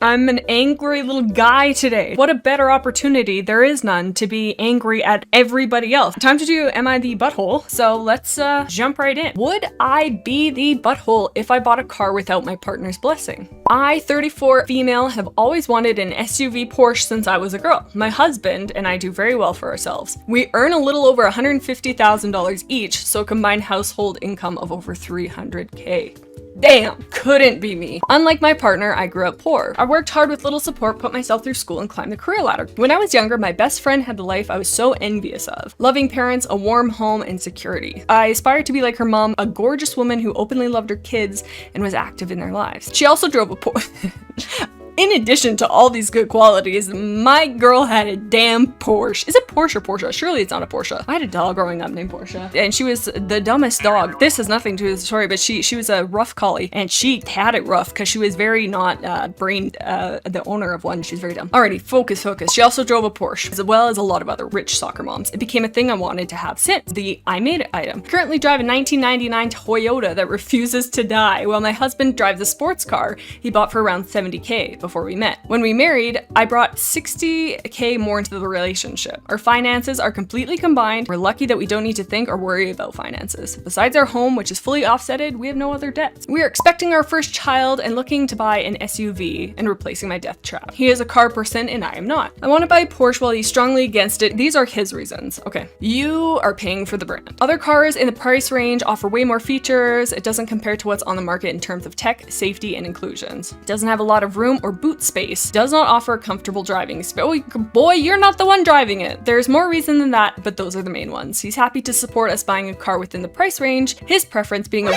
I'm an angry little guy today. What a better opportunity, there is none, to be angry at everybody else. Time to do Am I the Butthole? So let's jump right in. Would I be the butthole if I bought a car without my partner's blessing? I, 34 female, have always wanted an SUV Porsche since I was a girl. My husband and I do very well for ourselves. We earn a little over $150,000 each, so a combined household income of over $300K. Damn, couldn't be me. Unlike my partner, I grew up poor. I worked hard with little support, put myself through school, and climbed the career ladder. When I was younger, my best friend had the life I was so envious of. Loving parents, a warm home, and security. I aspired to be like her mom, a gorgeous woman who openly loved her kids and was active in their lives. She also drove a In addition to all these good qualities, my girl had a damn Porsche. Is it Porsche or Porsche? Surely it's not a Porsche. I had a dog growing up named Porsche, and she was the dumbest dog. This has nothing to do with the story, but she was a rough collie, and she had it rough because she was very not the owner of one. She's very dumb. Alrighty, focus. She also drove a Porsche, as well as a lot of other rich soccer moms. It became a thing I wanted to have since. The I made it item. Currently drive a 1999 Toyota that refuses to die, while my husband drives a sports car he bought for around $70K. Before we met. When we married, I brought $60K more into the relationship. Our finances are completely combined. We're lucky that we don't need to think or worry about finances. Besides our home, which is fully offsetted, we have no other debts. We are expecting our first child and looking to buy an SUV and replacing my death trap. He is a car person and I am not. I want to buy a Porsche while he's strongly against it. These are his reasons. Okay. You are paying for the brand. Other cars in the price range offer way more features. It doesn't compare to what's on the market in terms of tech, safety, and inclusions. It doesn't have a lot of room or boot space, does not offer comfortable driving space. Oh, boy, you're not the one driving it. There's more reason than that, but those are the main ones. He's happy to support us buying a car within the price range, his preference being a...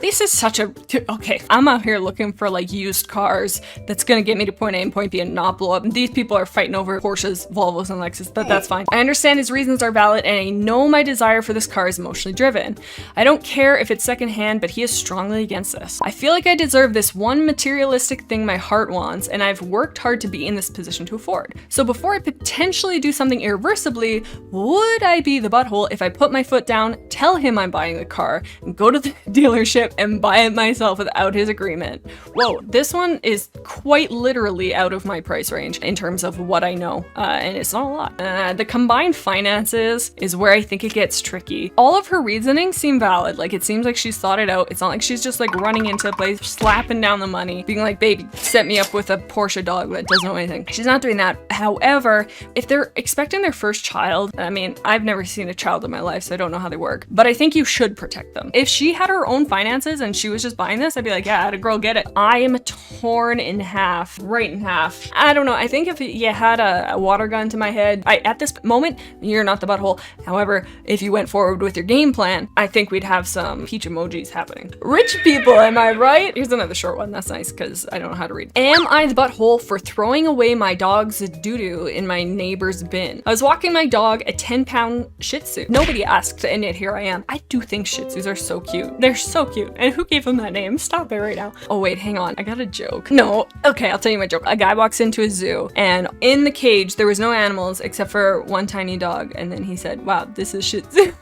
This is such a... Okay, I'm out here looking for like used cars that's gonna get me to point A and point B and not blow up. These people are fighting over Porsches, Volvos, and Lexus, but that's fine. I understand his reasons are valid and I know my desire for this car is emotionally driven. I don't care if it's secondhand, but he is strongly against this. I feel like I deserve this one materialistic thing my heart wants and I've worked hard to be in this position to afford. So before I potentially do something irreversibly, would I be the butthole if I put my foot down, tell him I'm buying the car, and go to the dealership and buy it myself without his agreement? Whoa, this one is quite literally out of my price range in terms of what I know, and it's not a lot. The combined finances is where I think it gets tricky. All of her reasoning seem valid. Like, it seems like she's thought it out. It's not like she's just like running into a place, slapping down the money, being like, baby, set me up with a Porsche dog that doesn't know anything. She's not doing that. However, if they're expecting their first child, I mean, I've never seen a child in my life, so I don't know how they work, but I think you should protect them. If she had her own finances and she was just buying this, I'd be like, yeah, had a girl get it. I am torn in half, right in half. I don't know. I think if you had a water gun to my head, at this moment, you're not the butthole. However, if you went forward with your game plan, I think we'd have some peach emojis happening. Rich people, am I right? Here's another short one. That's nice because I don't know how to read. Am I the butthole for throwing away my dog's doo-doo in my neighbor's bin? I was walking my dog, a 10-pound Shih Tzu. Nobody asked, and yet here I am. I do think Shih Tzus are so cute. They're so cute. And who gave them that name? Stop it right now. Oh wait, hang on. I got a joke. No. Okay, I'll tell you my joke. A guy walks into a zoo and in the cage, there was no animals except for one tiny dog. And then he said, wow, this is Shih Tzu.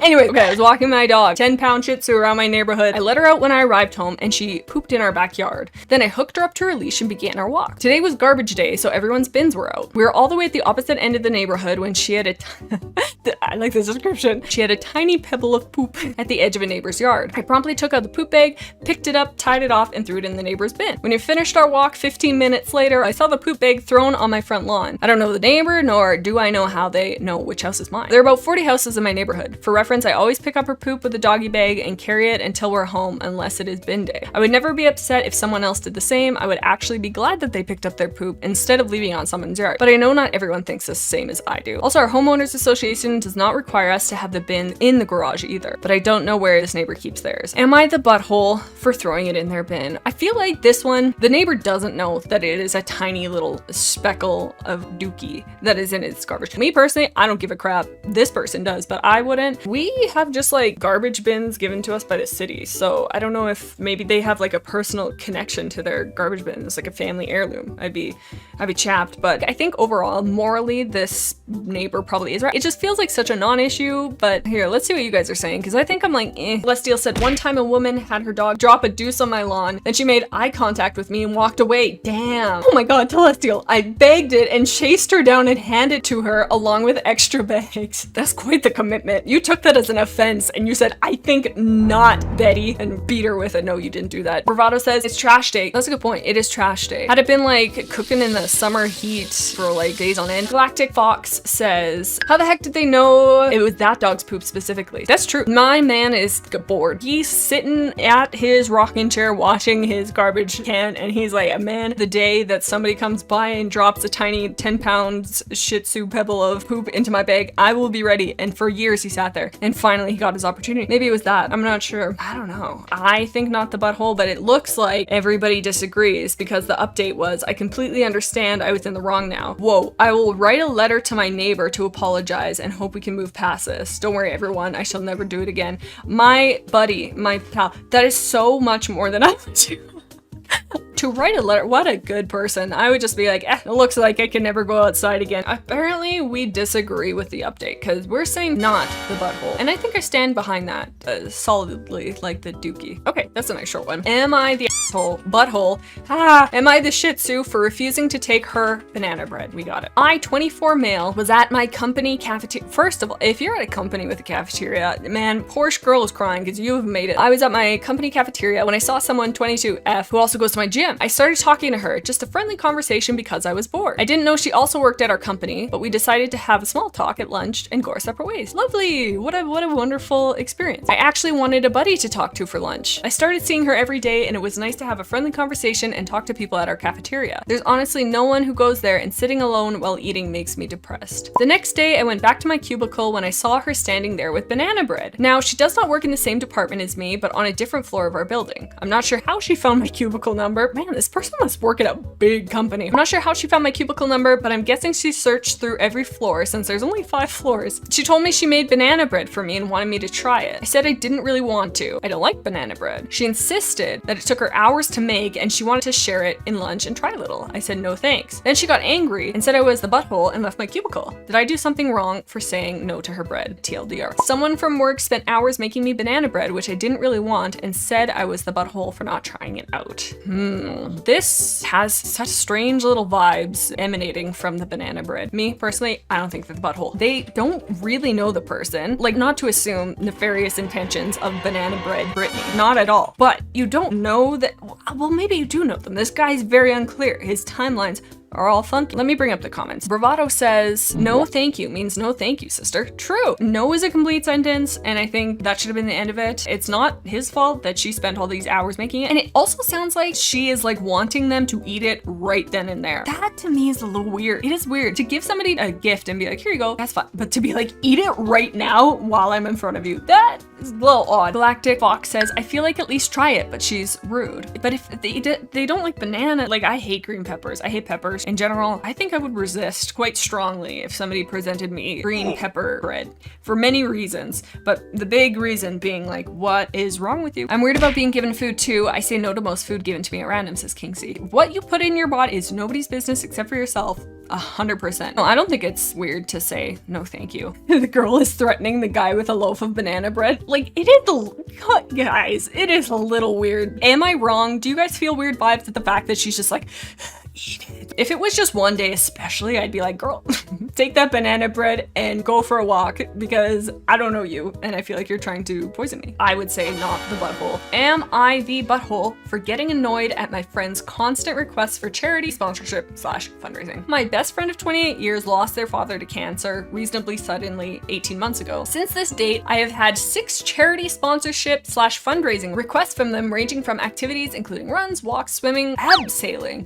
Anyway, okay, I was walking my dog, 10-pound Shih Tzu, around my neighborhood. I let her out when I arrived home and she pooped in our backyard. Then I hooked her up to her leash and began our walk. Today was garbage day, so everyone's bins were out. We were all the way at the opposite end of the neighborhood when she had I like this description. She had a tiny pebble of poop at the edge of a neighbor's yard. I promptly took out the poop bag, picked it up, tied it off, and threw it in the neighbor's bin. When we finished our walk 15 minutes later, I saw the poop bag thrown on my front lawn. I don't know the neighbor, nor do I know how they know which house is mine. There are about 40 houses in my neighborhood. For reference, I always pick up her poop with a doggy bag and carry it until we're home unless it is bin day. I would never be upset if someone else did the same. I would actually be glad that they picked up their poop instead of leaving it on someone's yard. But I know not everyone thinks the same as I do. Also, our homeowners association does not require us to have the bin in the garage either, but I don't know where this neighbor keeps theirs. Am I the butthole for throwing it in their bin? I feel like this one, the neighbor doesn't know that it is a tiny little speckle of dookie that is in its garbage. Me personally, I don't give a crap. This person does, but I wouldn't. We have just like garbage bins given to us by the city. So I don't know if maybe they have like a personal connection to their garbage bin. It's like a family heirloom. I'd be chapped. But I think overall, morally, this neighbor probably is right. It just feels like such a non-issue. But here, let's see what you guys are saying, because I think I'm like, eh. Celestial said, one time a woman had her dog drop a deuce on my lawn. Then she made eye contact with me and walked away. Damn. Oh my god, Celestial. I begged it and chased her down and handed it to her along with extra bags. That's quite the commitment. You took that as an offense and you said, I think not, Betty, and beat her with it. No, you didn't do that. Bravado says, it's trash day. That's a good point. It is trash day. Had it been like cooking in the summer heat for like days on end. Galactic Fox says, how the heck did they know it was that dog's poop specifically? That's true. My man is bored. He's sitting at his rocking chair washing his garbage can and he's like, man, the day that somebody comes by and drops a tiny 10 pounds Shih Tzu pebble of poop into my bag, I will be ready. And for years he sat there and finally he got his opportunity. Maybe it was that. I'm not sure. I don't know. I think not the butthole, but it looks like everybody disagrees because the update was, I completely understand I was in the wrong now. Whoa, I will write a letter to my neighbor to apologize and hope we can move past this. Don't worry everyone, I shall never do it again. My buddy, my pal, that is so much more than I would do. To write a letter, what a good person. I would just be like, it looks like I can never go outside again. Apparently we disagree with the update because we're saying not the butthole. And I think I stand behind that solidly, like the dookie. Okay, that's a nice short one. Am I the asshole, butthole? Am I the Shih Tzu for refusing to take her banana bread? We got it. I, 24 male, was at my company cafeteria. First of all, if you're at a company with a cafeteria, man, Porsche girl is crying because you have made it. I was at my company cafeteria when I saw someone 22F who also goes to my gym. I started talking to her, just a friendly conversation because I was bored. I didn't know she also worked at our company, but we decided to have a small talk at lunch and go our separate ways. Lovely. What a wonderful experience. I actually wanted a buddy to talk to for lunch. I started seeing her every day and it was nice to have a friendly conversation and talk to people at our cafeteria. There's honestly no one who goes there, and sitting alone while eating makes me depressed. The next day I went back to my cubicle when I saw her standing there with banana bread. Now she does not work in the same department as me, but on a different floor of our building. I'm not sure how she found my cubicle number. Man, this person must work at a big company. I'm not sure how she found my cubicle number, but I'm guessing she searched through every floor since there's only 5 floors. She told me she made banana bread for me and wanted me to try it. I said I didn't really want to. I don't like banana bread. She insisted that it took her hours to make and she wanted to share it in lunch and try a little. I said no thanks. Then she got angry and said I was the butthole and left my cubicle. Did I do something wrong for saying no to her bread? TLDR. Someone from work spent hours making me banana bread, which I didn't really want, and said I was the butthole for not trying it out. This has such strange little vibes emanating from the banana bread. Me, personally, I don't think they're the butthole. They don't really know the person. Like, not to assume nefarious intentions of banana bread Brittany. Not at all. But you don't know that, well, maybe you do know them. This guy's very unclear. His timelines are all funky. Let me bring up the comments. Bravado says, no thank you means no thank you, sister. True. No is a complete sentence, and I think that should have been the end of it. It's not his fault that she spent all these hours making it. And it also sounds like she is like wanting them to eat it right then and there. That to me is a little weird. It is weird to give somebody a gift and be like, here you go, that's fine. But to be like, eat it right now while I'm in front of you, that is a little odd. Galactic Fox says, I feel like at least try it, but she's rude. But if they don't like banana, like I hate green peppers. I hate peppers. In general, I think I would resist quite strongly if somebody presented me green pepper bread for many reasons, but the big reason being like, what is wrong with you? I'm weird about being given food too. I say no to most food given to me at random, says Kingsey. What you put in your body is nobody's business except for yourself. 100%. No, I don't think it's weird to say no thank you. The girl is threatening the guy with a loaf of banana bread. Like, it is guys, it is a little weird. Am I wrong? Do you guys feel weird vibes at the fact that she's just like, eat it? If it was just one day especially, I'd be like, girl, take that banana bread and go for a walk because I don't know you and I feel like you're trying to poison me. I would say not the butthole. Am I the butthole for getting annoyed at my friend's constant requests for charity sponsorship / fundraising? My best friend of 28 years lost their father to cancer reasonably suddenly 18 months ago. Since this date, I have had 6 charity sponsorship / fundraising requests from them, ranging from activities including runs, walks, swimming, abseiling,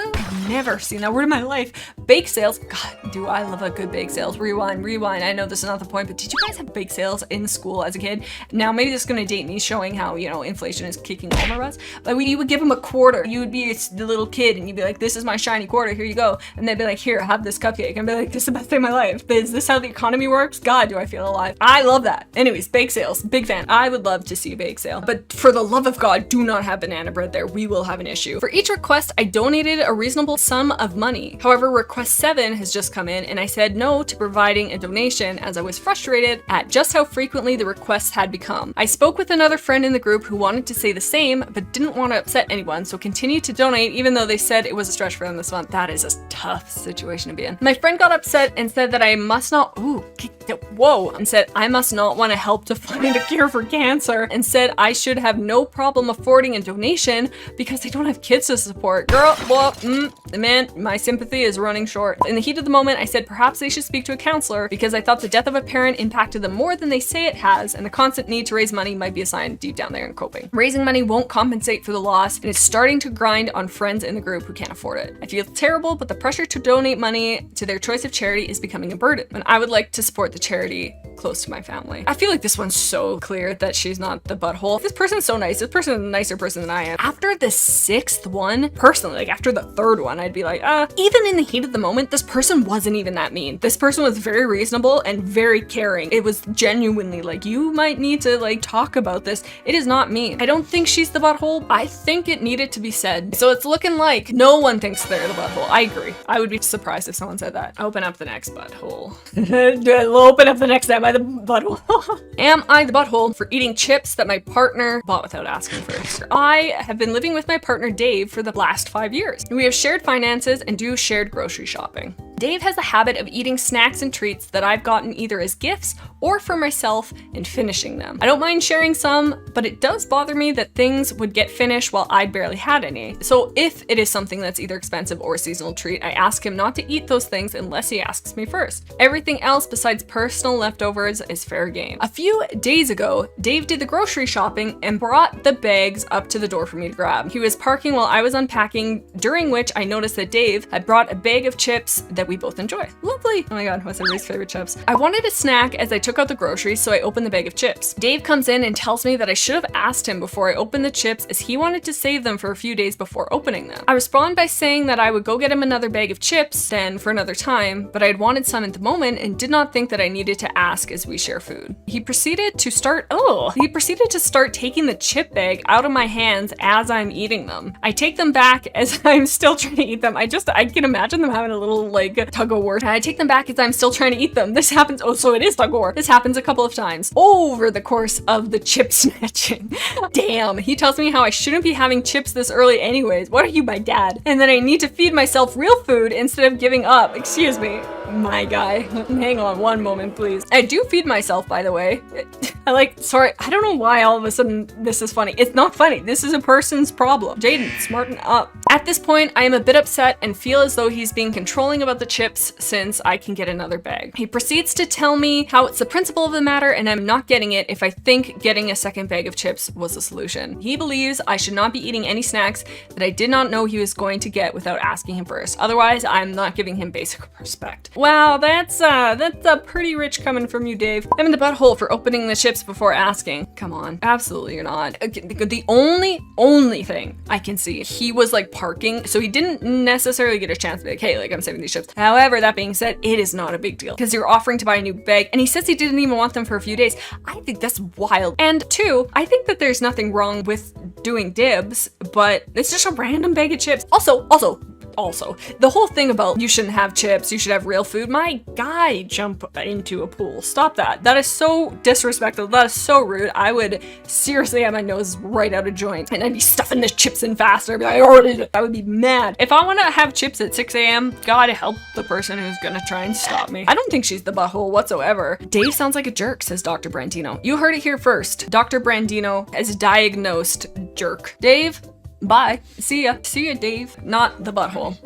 Really? I've never seen that word in my life. Bake sales. God, do I love a good bake sales. Rewind. I know this is not the point, but did you guys have bake sales in school as a kid? Now, maybe this is going to date me, showing how, you know, inflation is kicking all of us. But you would give them a quarter. You would be the little kid and you'd be like, this is my shiny quarter. Here you go. And they'd be like, here, have this cupcake. And be like, this is the best day of my life. Is this how the economy works? God, do I feel alive. I love that. Anyways, bake sales. Big fan. I would love to see a bake sale. But for the love of God, do not have banana bread there. We will have an issue. For each request, I donated a reasonable sum of money. However, request 7 has just come in and I said no to providing a donation as I was frustrated at just how frequently the requests had become. I spoke with another friend in the group who wanted to say the same, but didn't want to upset anyone, so continued to donate even though they said it was a stretch for them this month. That is a tough situation to be in. My friend got upset and said that I must not, and said I must not want to help to find a cure for cancer, and said I should have no problem affording a donation because they don't have kids to support. Girl, well, man, my sympathy is running short. In the heat of the moment, I said perhaps they should speak to a counselor because I thought the death of a parent impacted them more than they say it has, and the constant need to raise money might be a sign deep down there in coping. Raising money won't compensate for the loss, and it's starting to grind on friends in the group who can't afford it. I feel terrible, but the pressure to donate money to their choice of charity is becoming a burden, and I would like to support the charity close to my family. I feel like this one's so clear that she's not the butthole. This person's so nice. This person is a nicer person than I am. After the 6th one, personally, like after the 3rd one, I'd be like, even in the heat of the moment, this person wasn't even that mean. This person was very reasonable and very caring. It was genuinely like, you might need to like talk about this. It is not mean. I don't think she's the butthole. I think it needed to be said. So it's looking like no one thinks they're the butthole. I agree. I would be surprised if someone said that. Open up the next butthole. Open up the next time. Am I the butthole? Am I the butthole for eating chips that my partner bought without asking first? I have been living with my partner Dave for the last 5 years. We have shared finances and do shared grocery shopping. Dave has a habit of eating snacks and treats that I've gotten either as gifts or for myself and finishing them. I don't mind sharing some, but it does bother me that things would get finished while I barely had any. So if it is something that's either expensive or a seasonal treat, I ask him not to eat those things unless he asks me first. Everything else besides personal leftovers is fair game. A few days ago, Dave did the grocery shopping and brought the bags up to the door for me to grab. He was parking while I was unpacking, during which I noticed that Dave had brought a bag of chips that we both enjoy. Lovely. Oh my God, what's everybody's favorite chips? I wanted a snack as I took out the groceries, so I opened the bag of chips. Dave comes in and tells me that I should have asked him before I opened the chips as he wanted to save them for a few days before opening them. I respond by saying that I would go get him another bag of chips then for another time, but I had wanted some at the moment and did not think that I needed to ask as we share food. He proceeded to start taking the chip bag out of my hands as I'm eating them. I take them back as I'm still trying to eat them. I can imagine them having a little like tug of war. I take them back as I'm still trying to eat them. This happens, so it is tug of war. This happens a couple of times over the course of the chip snatching. Damn, he tells me how I shouldn't be having chips this early anyways. What are you, my dad? And that I need to feed myself real food instead of giving up. Excuse me, my guy. Hang on one moment, please. I do feed myself, by the way. Sorry, I don't know why all of a sudden this is funny. It's not funny. This is a person's problem. Jaden, smarten up. At this point, I am a bit upset and feel as though he's being controlling about the chips since I can get another bag. He proceeds to tell me how it's the principle of the matter and I'm not getting it if I think getting a second bag of chips was the solution. He believes I should not be eating any snacks that I did not know he was going to get without asking him first. Otherwise, I'm not giving him basic respect. Wow, that's a pretty rich coming from you, Dave. I'm in the butthole for opening the chips before asking. Come on, absolutely you're not. The only thing I can see, he was like parking, so he didn't necessarily get a chance to be like, hey, like I'm saving these chips. However, that being said, it is not a big deal because you're offering to buy a new bag and he says he didn't even want them for a few days. I think that's wild. And 2, I think that there's nothing wrong with doing dibs, but it's just a random bag of chips. Also, the whole thing about you shouldn't have chips, you should have real food. My guy jump into a pool. Stop that. That is so disrespectful. That is so rude. I would seriously have my nose right out of joint and I'd be stuffing the chips in faster. I'd be like, oh, I would be mad. If I want to have chips at 6 a.m., gotta help the person who's gonna try and stop me. I don't think she's the butthole whatsoever. Dave sounds like a jerk, says Dr. Brandino. You heard it here first. Dr. Brandino has diagnosed jerk. Dave, bye. See ya. See ya, Dave. Not the butthole.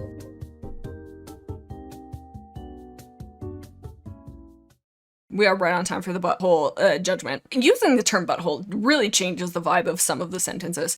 We are right on time for the butthole judgment. Using the term butthole really changes the vibe of some of the sentences.